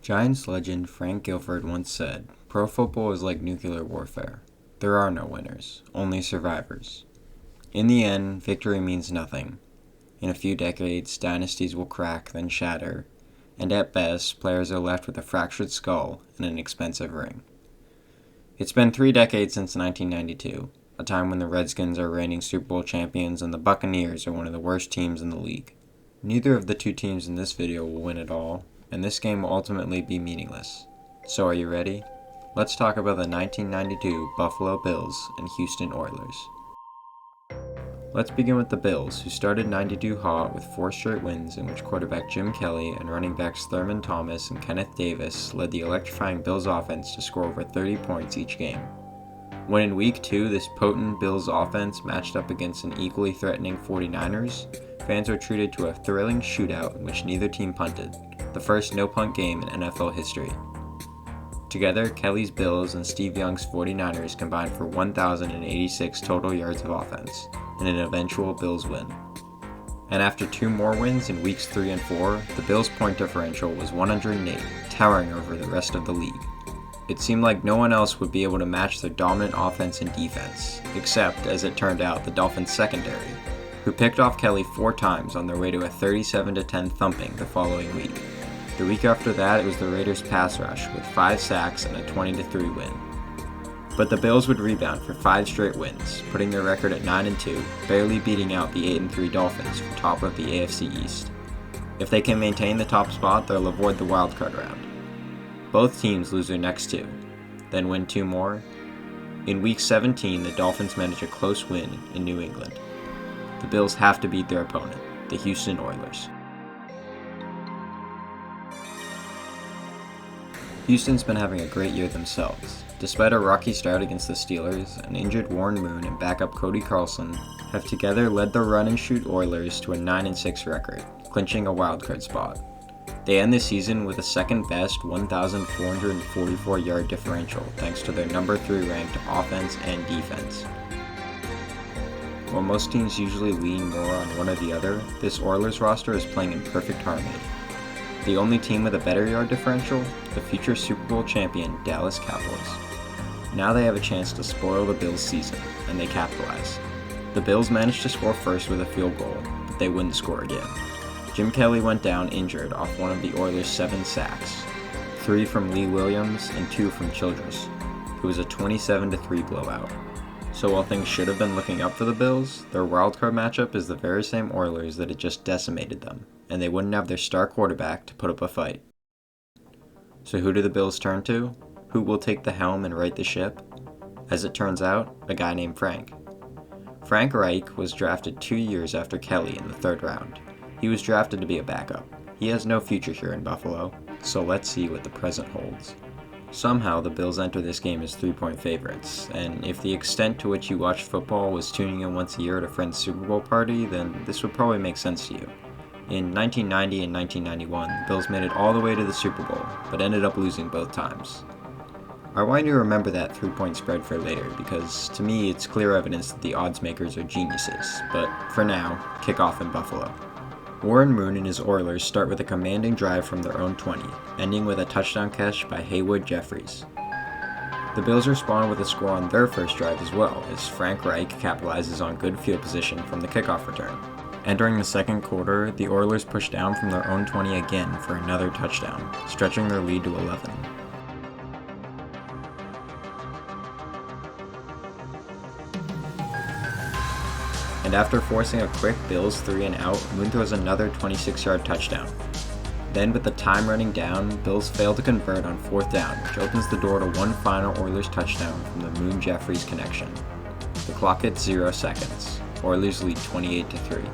Giants legend Frank Guilford once said, "Pro football is like nuclear warfare. There are no winners, only survivors." In the end, victory means nothing. In a few decades, dynasties will crack, then shatter, and at best, players are left with a fractured skull and an expensive ring. It's been 3 decades since 1992, a time when the Redskins are reigning Super Bowl champions and the Buccaneers are one of the worst teams in the league. Neither of the two teams in this video will win at all, and this game will ultimately be meaningless. So are you ready? Let's talk about the 1992 Buffalo Bills and Houston Oilers. Let's begin with the Bills, who started 92 hot with 4 straight wins in which quarterback Jim Kelly and running backs Thurman Thomas and Kenneth Davis led the electrifying Bills offense to score over 30 points each game. When in Week 2 this potent Bills offense matched up against an equally threatening 49ers, fans were treated to a thrilling shootout in which neither team punted, the first no-punt game in NFL history. Together, Kelly's Bills and Steve Young's 49ers combined for 1,086 total yards of offense in an eventual Bills win. And after 2 more wins in Weeks 3 and 4, the Bills' point differential was 108, towering over the rest of the league. It seemed like no one else would be able to match their dominant offense and defense, except, as it turned out, the Dolphins' secondary, who picked off Kelly 4 times on their way to a 37-10 thumping the following week. The week after that, it was the Raiders' pass rush with 5 sacks and a 20-3 win. But the Bills would rebound for 5 straight wins, putting their record at 9-2, barely beating out the 8-3 Dolphins for top of the AFC East. If they can maintain the top spot, they'll avoid the wildcard round. Both teams lose their next 2, then win 2 more. In Week 17, the Dolphins manage a close win in New England. The Bills have to beat their opponent, the Houston Oilers. Houston's been having a great year themselves. Despite a rocky start against the Steelers, an injured Warren Moon and backup Cody Carlson have together led the run-and-shoot Oilers to a 9-6 record, clinching a wildcard spot. They end the season with a second-best 1,444-yard differential thanks to their number 3 ranked offense and defense. While most teams usually lean more on one or the other, this Oilers roster is playing in perfect harmony. The only team with a better yard differential, the future Super Bowl champion Dallas Cowboys. Now they have a chance to spoil the Bills' season, and they capitalize. The Bills managed to score first with a field goal, but they wouldn't score again. Jim Kelly went down injured off one of the Oilers' 7 sacks, 3 from Lee Williams and 2 from Childress. It was a 27-3 blowout. So while things should have been looking up for the Bills, their wildcard matchup is the very same Oilers that had just decimated them, and they wouldn't have their star quarterback to put up a fight. So who do the Bills turn to? Who will take the helm and right the ship? As it turns out, a guy named Frank. Frank Reich was drafted 2 years after Kelly in the 3rd round. He was drafted to be a backup. He has no future here in Buffalo, so let's see what the present holds. Somehow, the Bills enter this game as 3-point favorites, and if the extent to which you watched football was tuning in once a year at a friend's Super Bowl party, then this would probably make sense to you. In 1990 and 1991, the Bills made it all the way to the Super Bowl, but ended up losing both times. I want you to remember that 3-point spread for later, because to me it's clear evidence that the odds makers are geniuses, but for now, kick off in Buffalo. Warren Moon and his Oilers start with a commanding drive from their own 20, ending with a touchdown catch by Haywood Jeffries. The Bills respond with a score on their first drive as well, as Frank Reich capitalizes on good field position from the kickoff return. Entering the second quarter, the Oilers push down from their own 20 again for another touchdown, stretching their lead to 11. And after forcing a quick Bills 3-and-out, Moon throws another 26-yard touchdown. Then with the time running down, Bills fail to convert on 4th down, which opens the door to one final Oilers touchdown from the Moon-Jeffries connection. The clock hits 0 seconds. Oilers lead 28-3.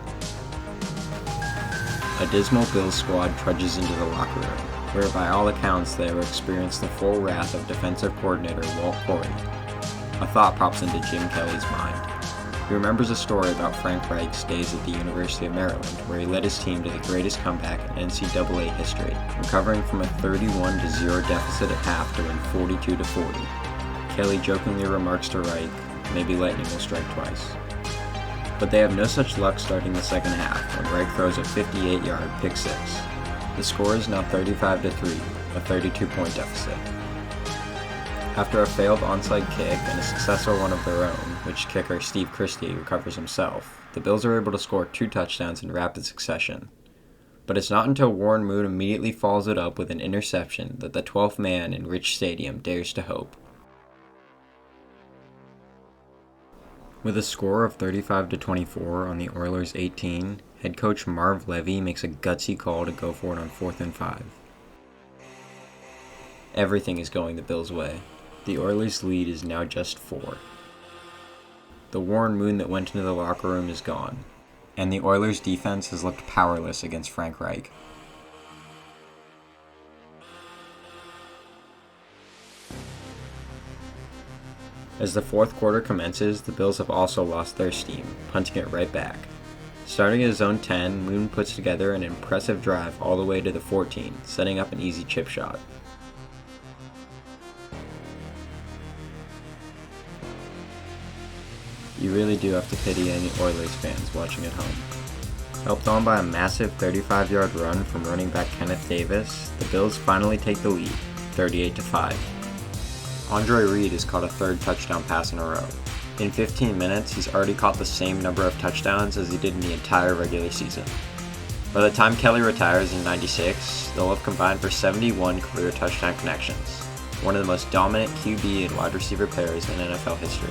A dismal Bills squad trudges into the locker room, where by all accounts they have experienced the full wrath of defensive coordinator Walt Corey. A thought pops into Jim Kelly's mind. He remembers a story about Frank Reich's days at the University of Maryland, where he led his team to the greatest comeback in NCAA history, recovering from a 31-0 deficit at half to win 42-40. Kelly jokingly remarks to Reich, "Maybe lightning will strike twice." But they have no such luck starting the second half when Reich throws a 58-yard pick-six. The score is now 35-3, a 32-point deficit. After a failed onside kick and a successful one of their own, which kicker Steve Christie recovers himself, the Bills are able to score 2 touchdowns in rapid succession. But it's not until Warren Moon immediately follows it up with an interception that the 12th man in Rich Stadium dares to hope. With a score of 35-24 on the Oilers' 18, head coach Marv Levy makes a gutsy call to go for it on 4th and 5. Everything is going the Bills' way. The Oilers' lead is now just 4. The Warren Moon that went into the locker room is gone, and the Oilers' defense has looked powerless against Frank Reich. As the fourth quarter commences, the Bills have also lost their steam, punting it right back. Starting at his own 10, Moon puts together an impressive drive all the way to the 14, setting up an easy chip shot. You really do have to pity any Oilers fans watching at home. Helped on by a massive 35-yard run from running back Kenneth Davis, the Bills finally take the lead, 38-5. Andre Reed has caught a third touchdown pass in a row. In 15 minutes, he's already caught the same number of touchdowns as he did in the entire regular season. By the time Kelly retires in '96, they'll have combined for 71 career touchdown connections, one of the most dominant QB and wide receiver pairs in NFL history.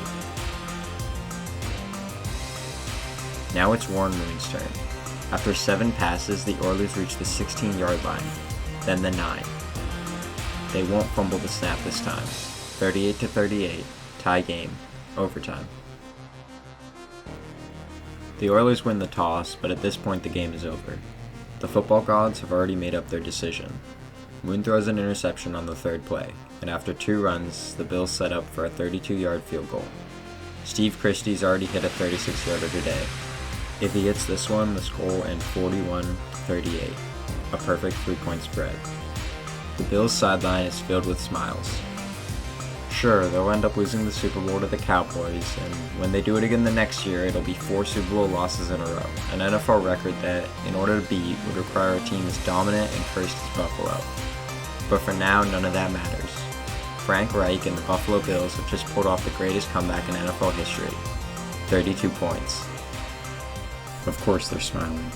Now it's Warren Moon's turn. After 7 passes, the Oilers reach the 16-yard line, then the 9. They won't fumble the snap this time. 38-38, tie game, overtime. The Oilers win the toss, but at this point the game is over. The football gods have already made up their decision. Moon throws an interception on the 3rd play, and after 2 runs, the Bills set up for a 32-yard field goal. Steve Christie's already hit a 36-yarder today. If he hits this one, the score will end 41-38, a perfect 3-point spread. The Bills' sideline is filled with smiles. Sure, they'll end up losing the Super Bowl to the Cowboys, and when they do it again the next year, it'll be 4 Super Bowl losses in a row, an NFL record that, in order to beat, would require a team as dominant and cursed as Buffalo. But for now, none of that matters. Frank Reich and the Buffalo Bills have just pulled off the greatest comeback in NFL history, 32 points. Of course they're smiling.